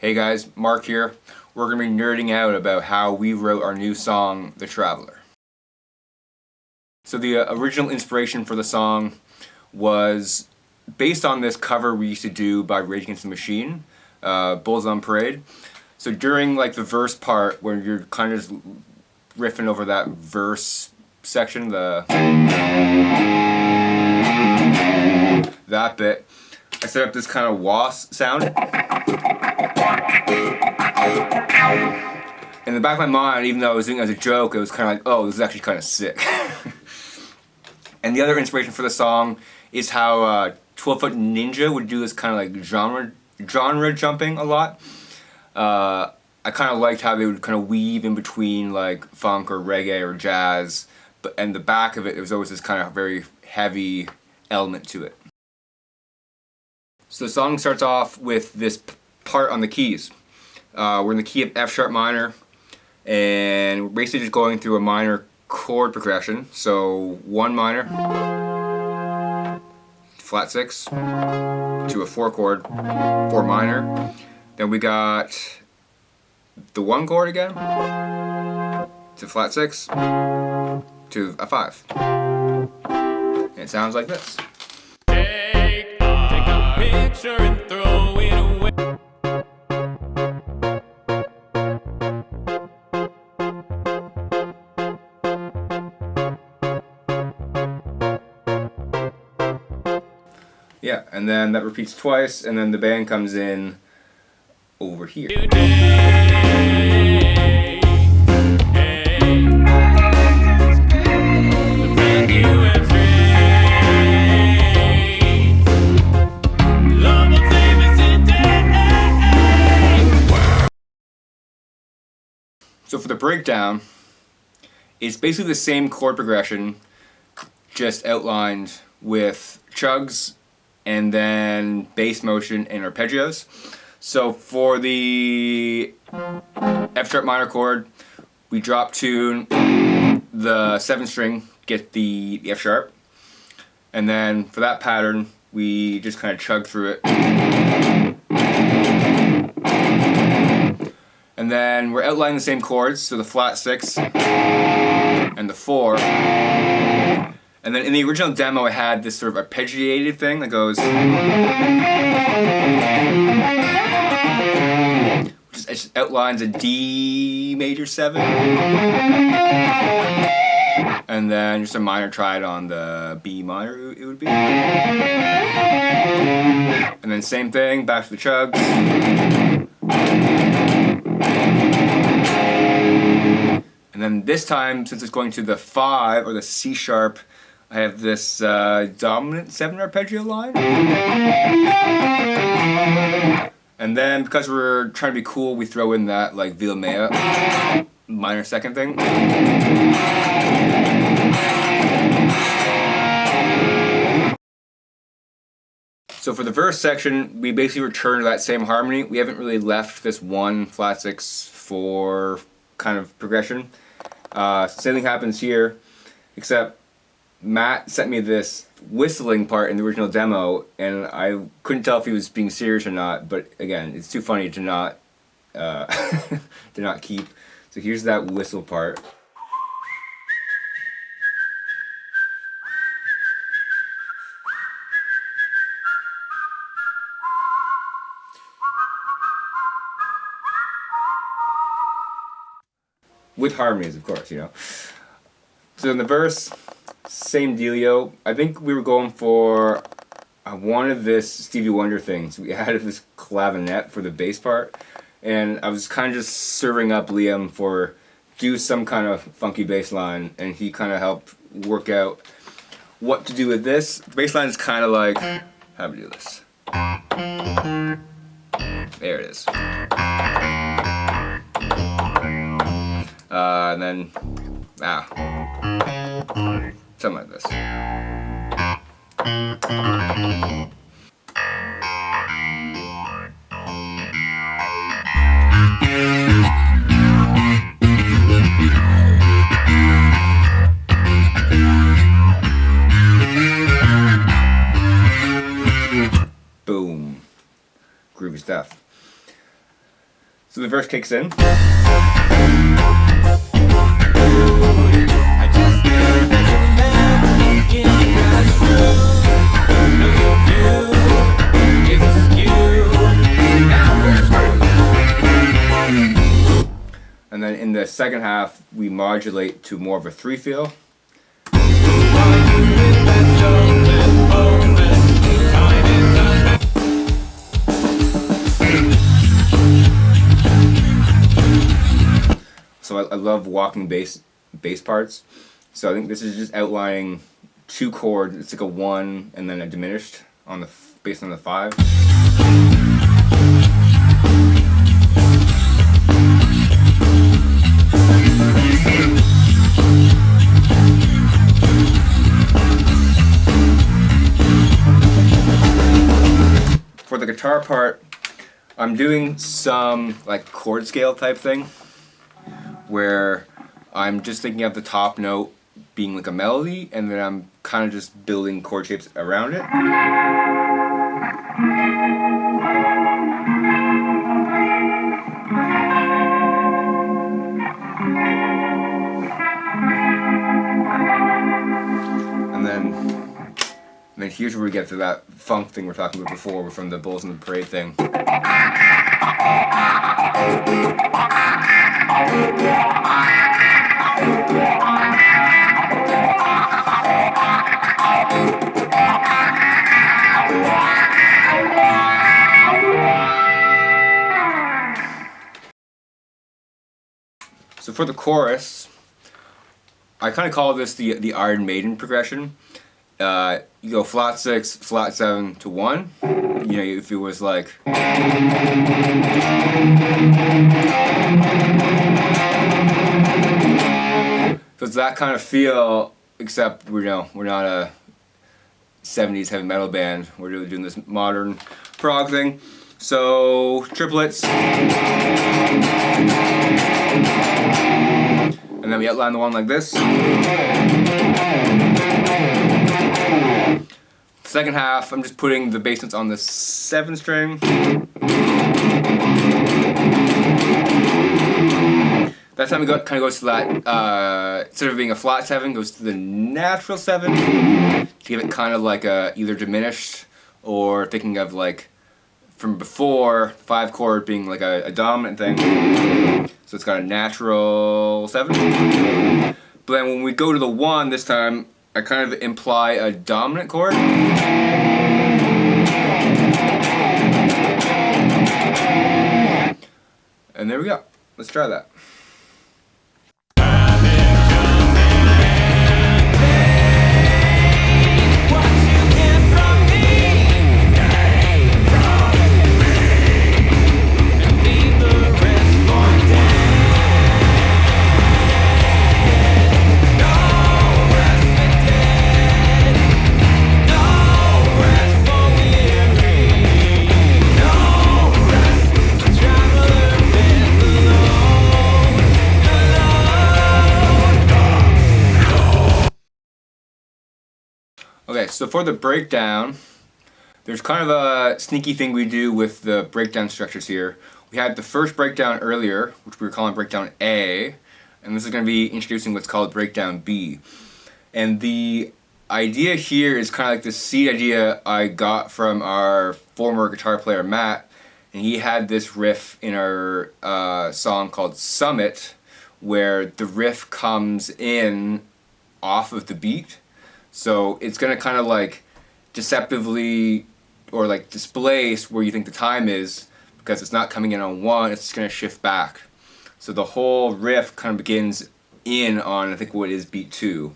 Hey guys, Mark here. We're going to be nerding out about how we wrote our new song, The Traveler. So the original inspiration for the song was based on this cover we used to do by Rage Against the Machine, Bulls on Parade. So during like the verse part where you're kind of just riffing over that verse section, that bit, I set up this kind of wah sound. In the back of my mind, even though I was doing it as a joke, it was kind of like, oh, this is actually kind of sick. And the other inspiration for the song is how 12 Foot Ninja would do this kind of like genre jumping a lot. I kind of liked how they would kind of weave in between like funk or reggae or jazz, and the back of it, there was always this kind of very heavy element to it. So the song starts off with this part on the keys. We're in the key of F sharp minor, and we're basically just going through a minor chord progression. So 1 minor, flat 6, to a 4 chord, 4 minor. Then we got the 1 chord again, to flat 6, to a 5. And it sounds like this. Take a picture and throw it away. Yeah, and then that repeats twice, and then the band comes in over here. So for the breakdown, it's basically the same chord progression, just outlined with chugs and then bass motion and arpeggios. So for the F sharp minor chord, we drop tune the 7th string, get the F sharp, and then for that pattern, we just kind of chug through it. And then we're outlining the same chords, so the flat 6 and the 4. And then in the original demo, I had this sort of arpeggiated thing that goes, which just outlines a D major 7, and then just a minor triad on the B minor, it would be. And then same thing, back to the chugs. And then this time, since it's going to the 5 or the C sharp, I have this dominant 7 arpeggio line. And then because we're trying to be cool, we throw in that like Villa Mea minor 2nd thing. So for the verse section, we basically return to that same harmony. We haven't really left this 1 flat 6 4 kind of progression. Same thing happens here, except Matt sent me this whistling part in the original demo, and I couldn't tell if he was being serious or not. But again, it's too funny to not to not keep. So here's that whistle part. With harmonies, of course, you know. So in the verse, same dealio. I think we were going for, I wanted this Stevie Wonder thing. So we added this clavinet for the bass part. And I was kind of just serving up Liam for do some kind of funky bass line. And he kind of helped work out what to do with this. Bass line is kind of like, how do we do this? There it is. And then, something like this. Boom. Groovy stuff. So the verse kicks in. I just can't let you land in my shoe. Know your view is askew. Now we're screwed. And then in the second half, we modulate to more of a 3 feel. So I love walking bass parts. So I think this is just outlining 2 chords. It's like a 1 and then a diminished on the based on the 5. For the guitar part, I'm doing some like chord scale type thing where I'm just thinking of the top note being like a melody, and then I'm kind of just building chord shapes around it. And then here's where we get to that funk thing we're talking about before, from the Bulls in the Parade thing. So for the chorus, I kind of call this the Iron Maiden progression. You go flat 6, flat 7 to 1. You know, if it was like. So it's that kind of feel, except we're not a 70s heavy metal band. We're really doing this modern prog thing. So triplets. And then we outline the one like this. Second half, I'm just putting the bass notes on the 7 string. That time it kind of goes to that, instead of being a flat 7, goes to the natural 7 to give it kind of like a either diminished, or thinking of like from before 5 chord being like a dominant thing. So it's got a natural 7. But then when we go to the 1 this time, I kind of imply a dominant chord. And there we go. Let's try that. Okay, so for the breakdown, there's kind of a sneaky thing we do with the breakdown structures here. We had the first breakdown earlier, which we were calling breakdown A, and this is going to be introducing what's called breakdown B. And the idea here is kind of like the seed idea I got from our former guitar player Matt, and he had this riff in our song called Summit, where the riff comes in off of the beat. So it's going to kind of like deceptively or like displace where you think the time is, because it's not coming in on 1, it's just going to shift back. So the whole riff kind of begins in on, I think, what is beat 2.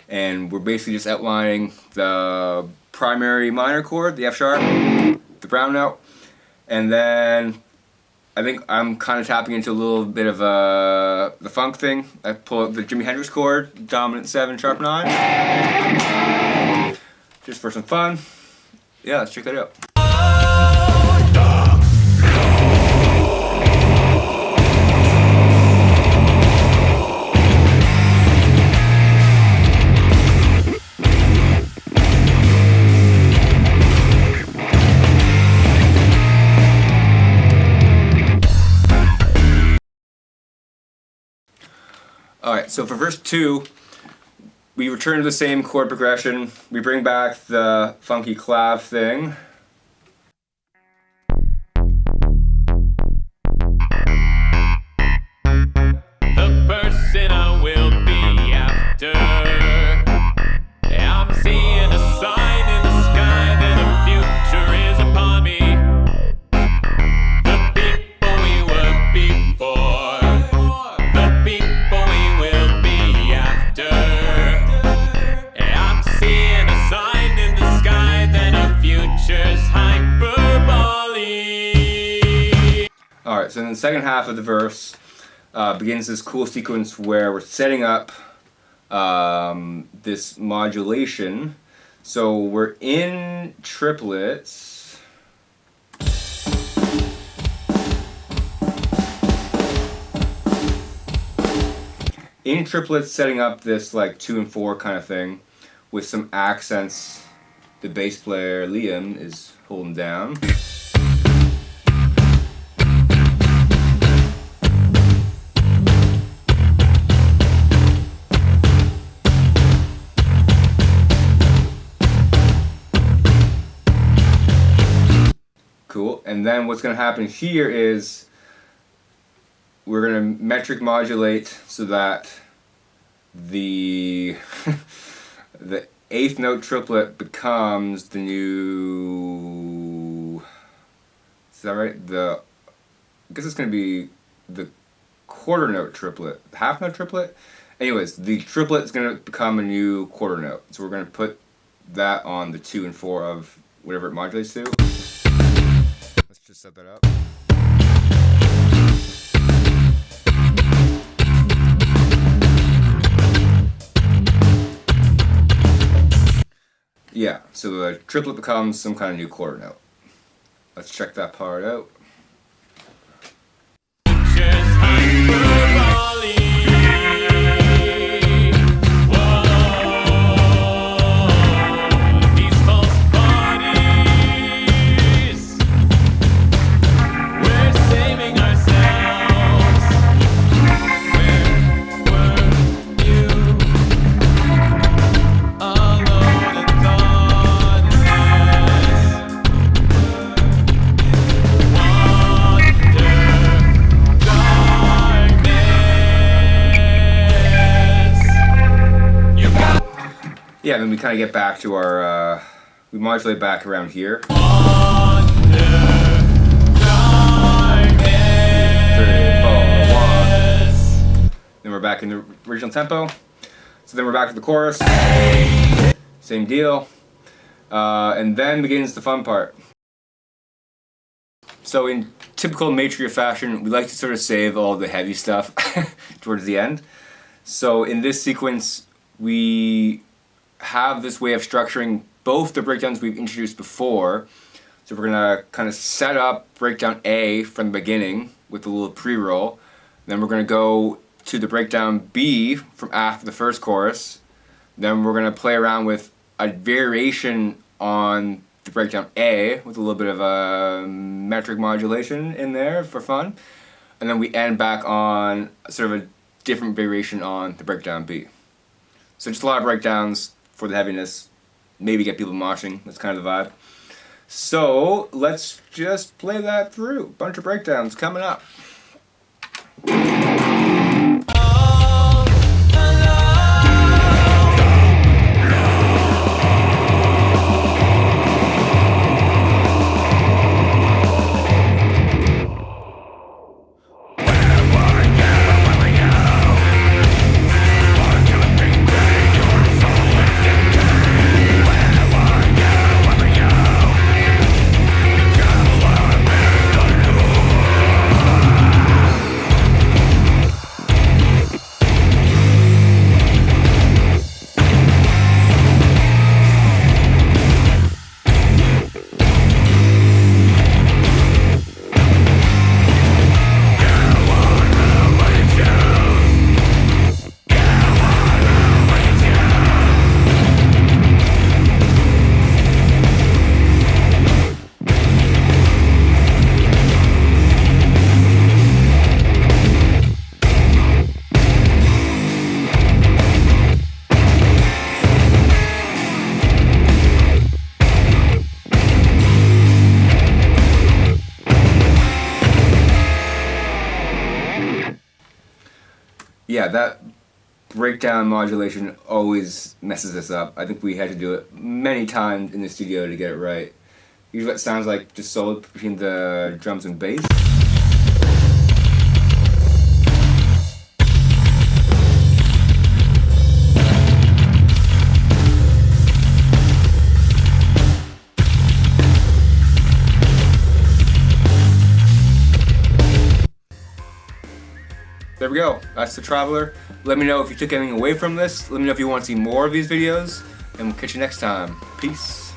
And we're basically just outlining the primary minor chord, the F sharp, the brown note, and then I think I'm kind of tapping into a little bit of the funk thing. I pull out the Jimi Hendrix chord, dominant 7, sharp 9, just for some fun. Yeah, let's check that out. Alright, so for verse 2, we return to the same chord progression. We bring back the funky clav thing. The person I will be after. I'm seeing a sign in the sky that a future is upon me. The people we were before, the people we will be after. I'm seeing a sign in the sky that a future's hyperbole. Alright, so in the second half of the verse begins this cool sequence where we're setting up this modulation. So we're in triplets. In triplets, setting up this like 2 and 4 kind of thing with some accents the bass player Liam is holding down. Cool. And then what's going to happen here is we're going to metric modulate so that the the 8th note triplet becomes the new. Is that right? I guess it's going to be the quarter note triplet, half note triplet. Anyways, the triplet is going to become a new quarter note. So we're going to put that on the 2 and 4 of whatever it modulates to. Let's just set that up. Yeah, so the triplet becomes some kind of new quarter note. Let's check that part out. Future's hyperbole. Whoa, these false bodies. We're saving ourselves. Where were you? Alone and thoughtless. Yeah, then we kind of get back to our, we modulate back around here. 3, 4, 1. Then we're back in the original tempo. So then we're back to the chorus. Same deal. And then begins the fun part. So in typical Matria fashion, we like to sort of save all the heavy stuff towards the end. So in this sequence, we have this way of structuring both the breakdowns we've introduced before. So we're gonna kind of set up breakdown A from the beginning with a little pre-roll. Then we're gonna go to the breakdown B from after the first chorus. Then we're gonna play around with a variation on the breakdown A with a little bit of a metric modulation in there for fun. And then we end back on sort of a different variation on the breakdown B. So just a lot of breakdowns for the heaviness, maybe get people moshing, that's kind of the vibe. So let's just play that through. Bunch of breakdowns coming up. Yeah, that breakdown modulation always messes us up. I think we had to do it many times in the studio to get it right. Usually it sounds like just solo between the drums and bass. There we go, that's The Traveler. Let me know if you took anything away from this. Let me know if you want to see more of these videos, and we'll catch you next time. Peace.